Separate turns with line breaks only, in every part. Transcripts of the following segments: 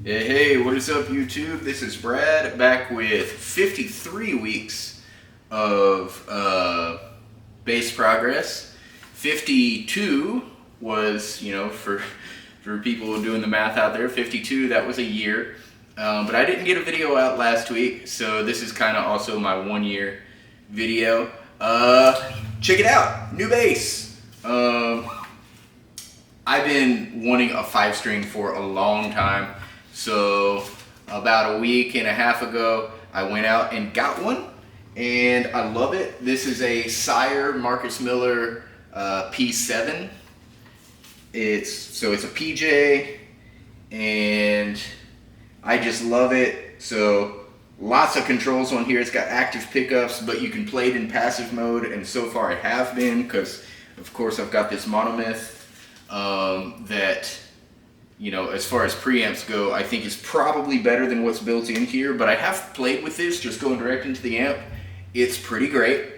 Hey, what is up, YouTube? This is Brad back with 53 weeks of bass progress. 52 was, for people doing the math out there, 52, that was a year. But I didn't get a video out last week, so this is kind of also my 1 year video. Check it out, new bass. I've been wanting a 5-string for a long time. So about a week and a half ago, I went out and got one, and I love it. This is a Sire Marcus Miller P7. It's a PJ, and I just love it. So lots of controls on here. It's got active pickups, but you can play it in passive mode, and so far I have been, because of course I've got this monomyth that, as far as preamps go, I think is probably better than what's built in here, but I have played with this just going direct into the amp. It's pretty great.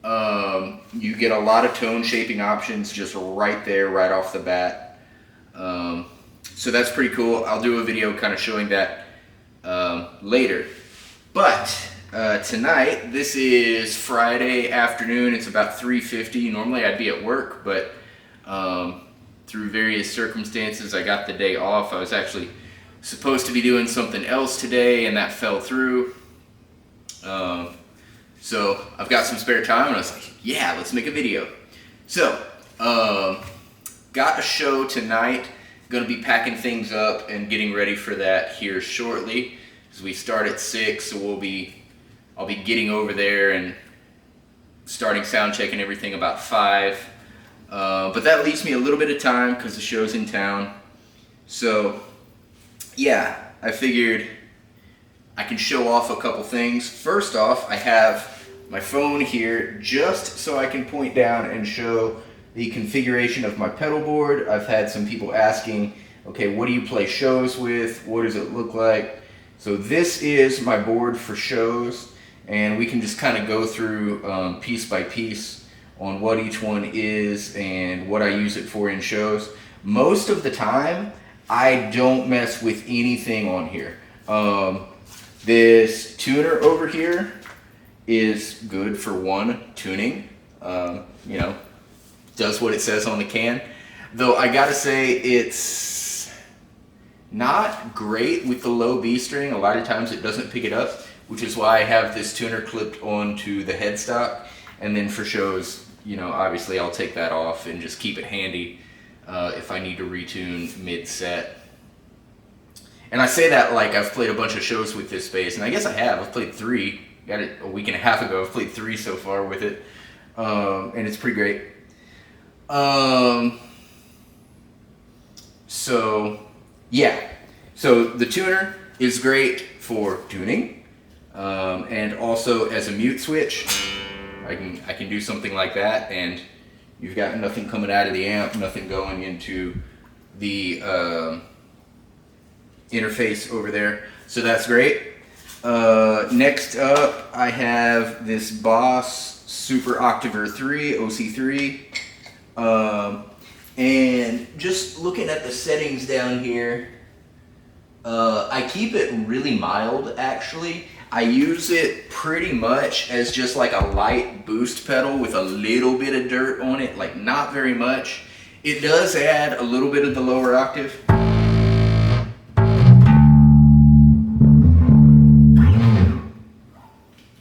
You get a lot of tone shaping options just right there, right off the bat. So that's pretty cool. I'll do a video kind of showing that later. But tonight, this is Friday afternoon. It's about 3:50. Normally I'd be at work, but through various circumstances, I got the day off. I was actually supposed to be doing something else today, and that fell through. So I've got some spare time, and I was like, yeah, let's make a video. So, got a show tonight. Gonna be packing things up and getting ready for that here shortly, because we start at 6, so I'll be getting over there and starting sound check and everything about 5. But that leaves me a little bit of time because the show's in town. So yeah, I figured I can show off a couple things. First off, I have my phone here just so I can point down and show the configuration of my pedal board. I've had some people asking, okay, what do you play shows with? What does it look like? So this is my board for shows, and we can just kind of go through piece by piece on what each one is and what I use it for in shows. Most of the time, I don't mess with anything on here. This tuner over here is good for one, tuning. Does what it says on the can. Though I gotta say, it's not great with the low B string. A lot of times it doesn't pick it up, which is why I have this tuner clipped onto the headstock. And then for shows, obviously I'll take that off and just keep it handy if I need to retune mid-set. And I say that like I've played a bunch of shows with this bass, and I guess I have. I've played 3. Got it a week and a half ago. I've played 3 so far with it, and it's pretty great. So yeah, so the tuner is great for tuning, and also as a mute switch. I can do something like that, and you've got nothing coming out of the amp, nothing going into the interface over there. So that's great. Next up, I have this Boss Super Octaver 3, OC3. And just looking at the settings down here, I keep it really mild, actually. I use it pretty much as just like a light boost pedal with a little bit of dirt on it, like not very much. It does add a little bit of the lower octave.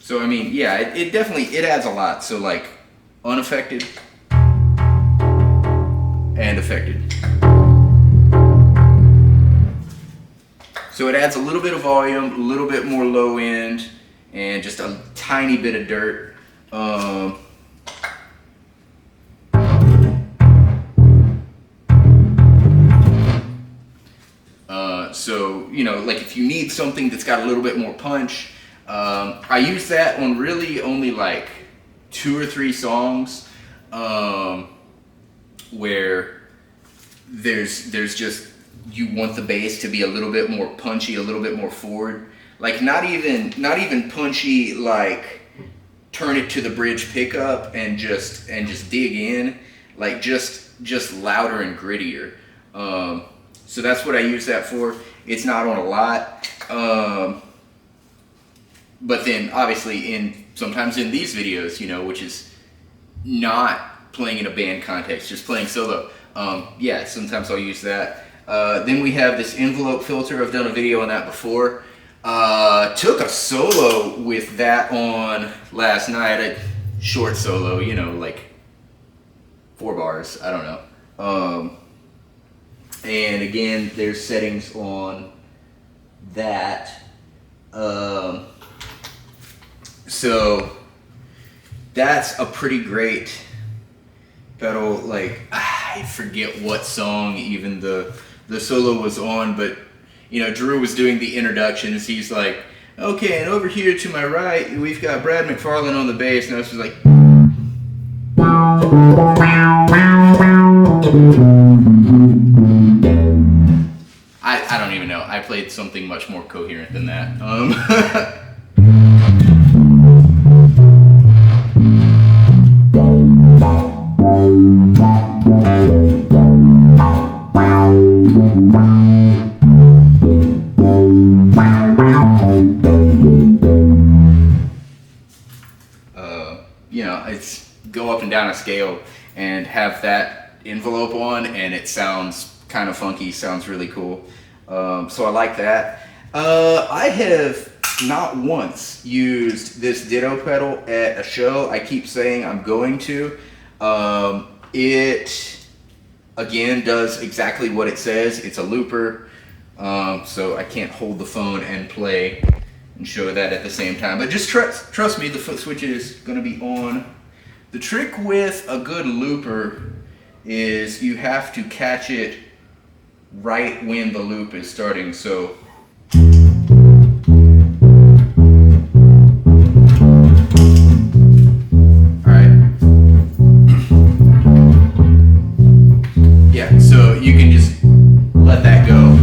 So I mean, yeah, it definitely adds a lot. So like unaffected and affected. So it adds a little bit of volume, a little bit more low end, and just a tiny bit of dirt. So, like if you need something that's got a little bit more punch, I use that on really only like 2 or 3 songs where there's just, you want the bass to be a little bit more punchy, a little bit more forward. Like not even punchy, like turn it to the bridge pickup and just dig in. Like just louder and grittier. So that's what I use that for. It's not on a lot. But then obviously sometimes in these videos, you know, which is not playing in a band context, just playing solo. Yeah, sometimes I'll use that. Then we have this envelope filter. I've done a video on that before. Took a solo with that on last night. A short solo, you know, like 4 bars. I don't know. And again, there's settings on that. So that's a pretty great pedal. Like, I forget what song even the solo was on, but you know, Drew was doing the introductions. He's like, okay, and over here to my right, we've got Brad McFarlane on the bass, and I was just like, I don't even know. I played something much more coherent than that. You know, it's go up and down a scale and have that envelope on, and it sounds kind of funky, sounds really cool. So I like that. I have not once used this Ditto pedal at a show. I keep saying I'm going to. It, again, does exactly what it says. It's a looper, so I can't hold the phone and play and show that at the same time. But just trust me, the foot switch is going to be on. The trick with a good looper is you have to catch it right when the loop is starting. So so you can just let that go,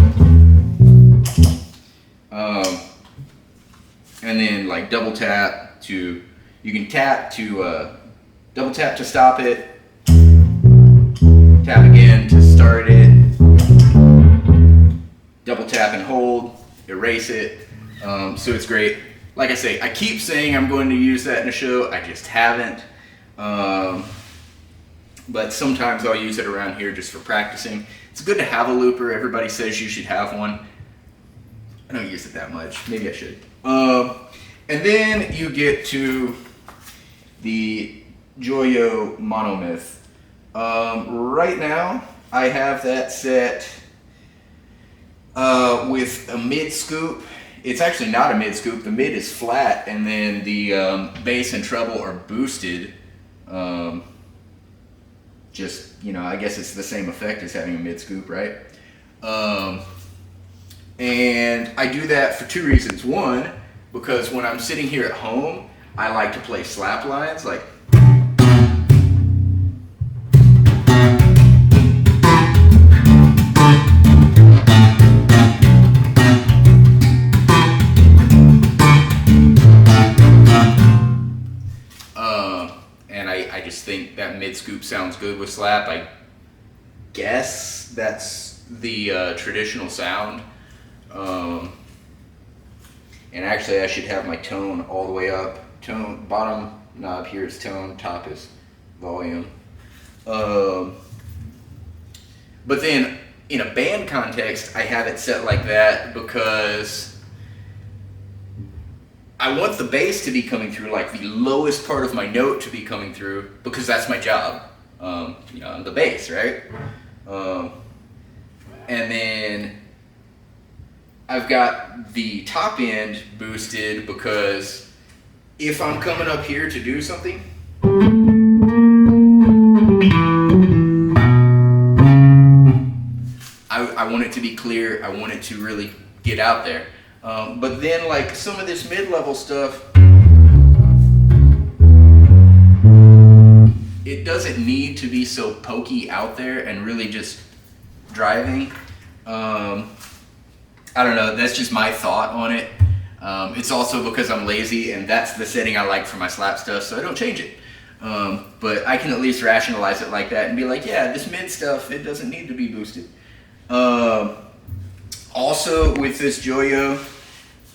and then like double tap to, you can tap to double tap to stop it, tap again to start it, double tap and hold, erase it. So it's great. Like I say, I keep saying I'm going to use that in a show, I just haven't. But sometimes I'll use it around here just for practicing. It's good to have a looper. Everybody says you should have one. I don't use it that much. Maybe I should. And then you get to the Joyo Monomyth. Right now, I have that set with a mid scoop. It's actually not a mid scoop. The mid is flat, and then the bass and treble are boosted. Just, you know, I guess it's the same effect as having a mid scoop, right? And I do that for 2 reasons. One, because when I'm sitting here at home, I like to play slap lines, like I just think that mid scoop sounds good with slap. I guess that's the traditional sound. And actually I should have my tone all the way up. Tone, bottom knob here is tone, top is volume. But then in a band context, I have it set like that because I want the bass to be coming through, like the lowest part of my note to be coming through, because that's my job. You know, I'm the bass, right? And then I've got the top end boosted because if I'm coming up here to do something, I want it to be clear. I want it to really get out there. But then like some of this mid-level stuff, it doesn't need to be so pokey out there and really just driving. I don't know, that's just my thought on it. It's also because I'm lazy and that's the setting I like for my slap stuff, so I don't change it. But I can at least rationalize it like that and be like, yeah, this mid stuff, it doesn't need to be boosted. Also with this Joyo,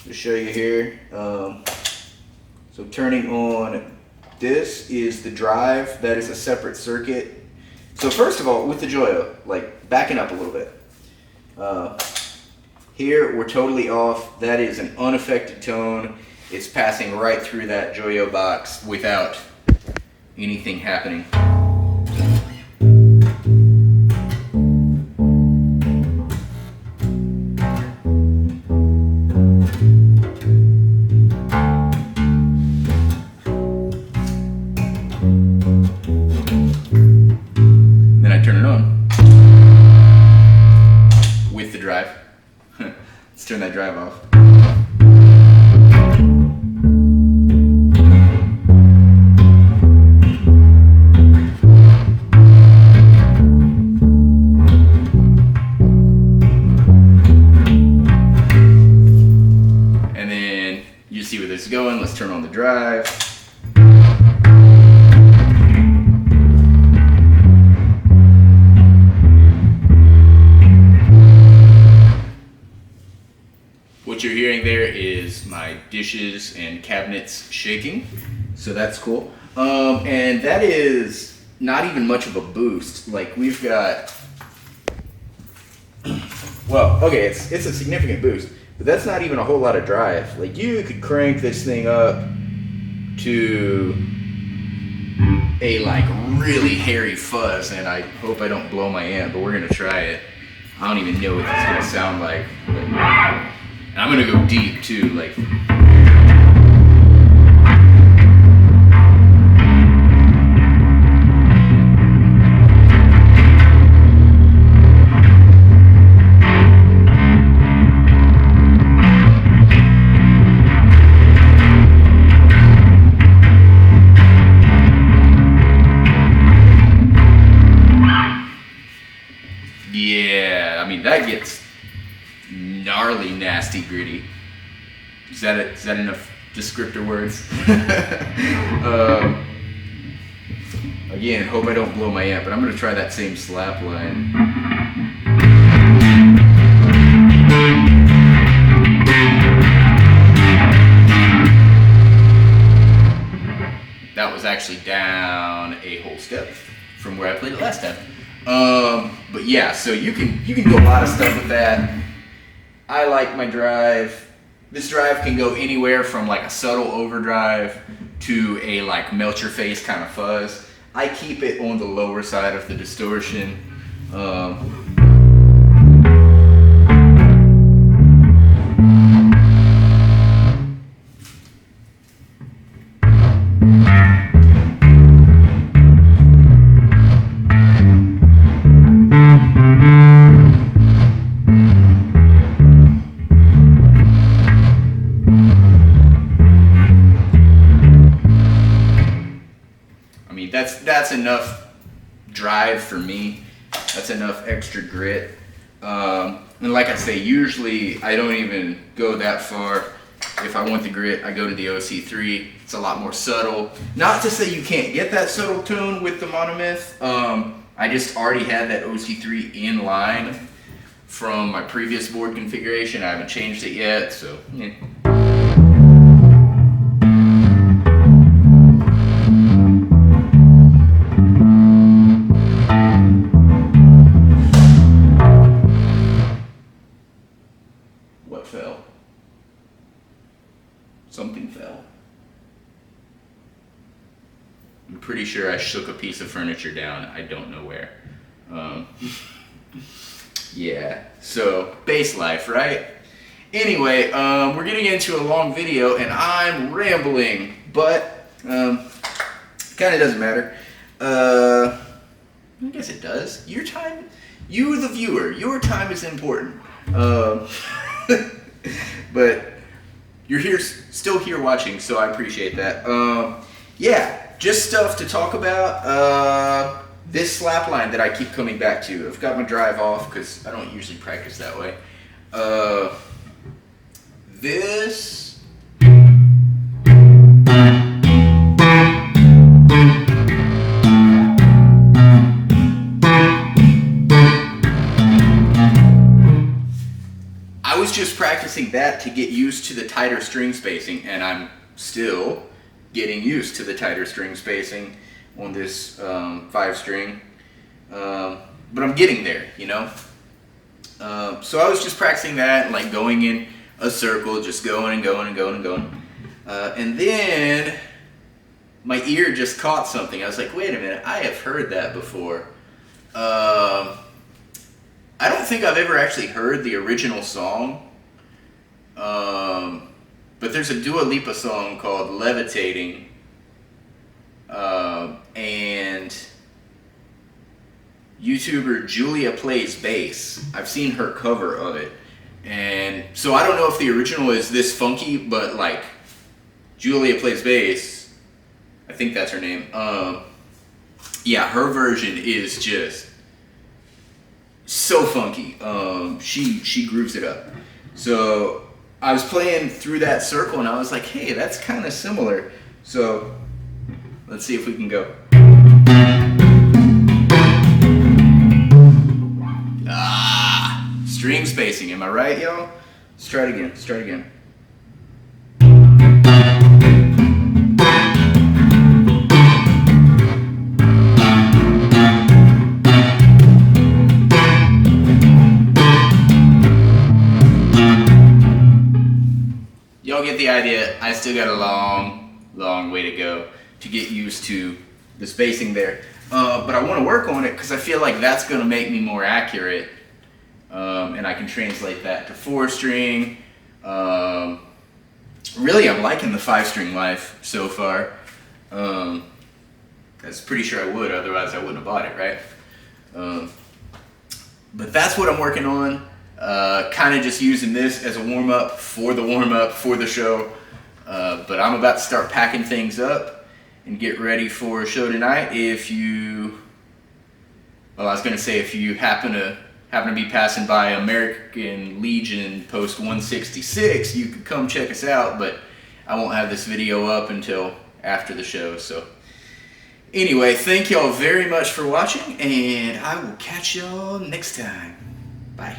to show you here, so turning on this is the drive. That is a separate circuit. So first of all, with the Joyo, like backing up a little bit, here we're totally off. That is an unaffected tone. It's passing right through that Joyo box without anything happening. Then I turn it on with the drive. Let's turn that drive off. And then you see where this is going. Let's turn on the drive. What you're hearing there is my dishes and cabinets shaking, so that's cool. And that is not even much of a boost. Like we've got, well, okay, it's a significant boost, but that's not even a whole lot of drive. Like you could crank this thing up to a like really hairy fuzz, and I hope I don't blow my amp, but we're gonna try it. I don't even know what it's gonna sound like. And I'm gonna go deep too, like. Yeah, I mean that gets gnarly, nasty, gritty. Is that enough descriptor words? Again, hope I don't blow my amp, but I'm gonna try that same slap line. That was actually down a whole step from where I played it last time. But yeah, so you can do a lot of stuff with that. I like my drive. This drive can go anywhere from like a subtle overdrive to a like melt your face kind of fuzz. I keep it on the lower side of the distortion. That's enough drive for me. That's enough extra grit. And like I say, usually I don't even go that far. If I want the grit, I go to the OC3. It's a lot more subtle. Not to say you can't get that subtle tone with the Monomyth. I just already had that OC3 in line from my previous board configuration. I haven't changed it yet, so yeah. What fell? Something fell. I'm pretty sure I shook a piece of furniture down. I don't know where. Yeah, so bass life, right? Anyway, we're getting into a long video and I'm rambling, but kind of doesn't matter. I guess it does. Your time, you the viewer, your time is important. But you're here, still here watching, so I appreciate that. Yeah, just stuff to talk about. This slap line that I keep coming back to. I've got my drive off because I don't usually practice that way. This. practicing that to get used to the tighter string spacing, and I'm still getting used to the tighter string spacing on this 5-string, but I'm getting there, you know. So I was just practicing that, and like going in a circle, just going and going and going and going, and then my ear just caught something. I was like, wait a minute, I have heard that before. I don't think I've ever actually heard the original song, but there's a Dua Lipa song called Levitating, and YouTuber Julia Plays Bass, I've seen her cover of it, and so I don't know if the original is this funky, but like Julia Plays Bass, I think that's her name, yeah, her version is just so funky. She grooves it up. So I was playing through that circle and I was like, hey, that's kind of similar. So let's see if we can go. String spacing, am I right, y'all? Let's try it again, let's try it again. Y'all get the idea. I still got a long way to go to get used to the spacing there. But I want to work on it because I feel like that's going to make me more accurate. And I can translate that to 4-string. Really, I'm liking the 5-string life so far. I was pretty sure I would, otherwise I wouldn't have bought it, right? But that's what I'm working on. Kind of just using this as a warm-up for the show. But I'm about to start packing things up and get ready for a show tonight. If you happen to be passing by American Legion Post 166, you could come check us out, but I won't have this video up until after the show. So anyway, thank y'all very much for watching, and I will catch y'all next time. Bye.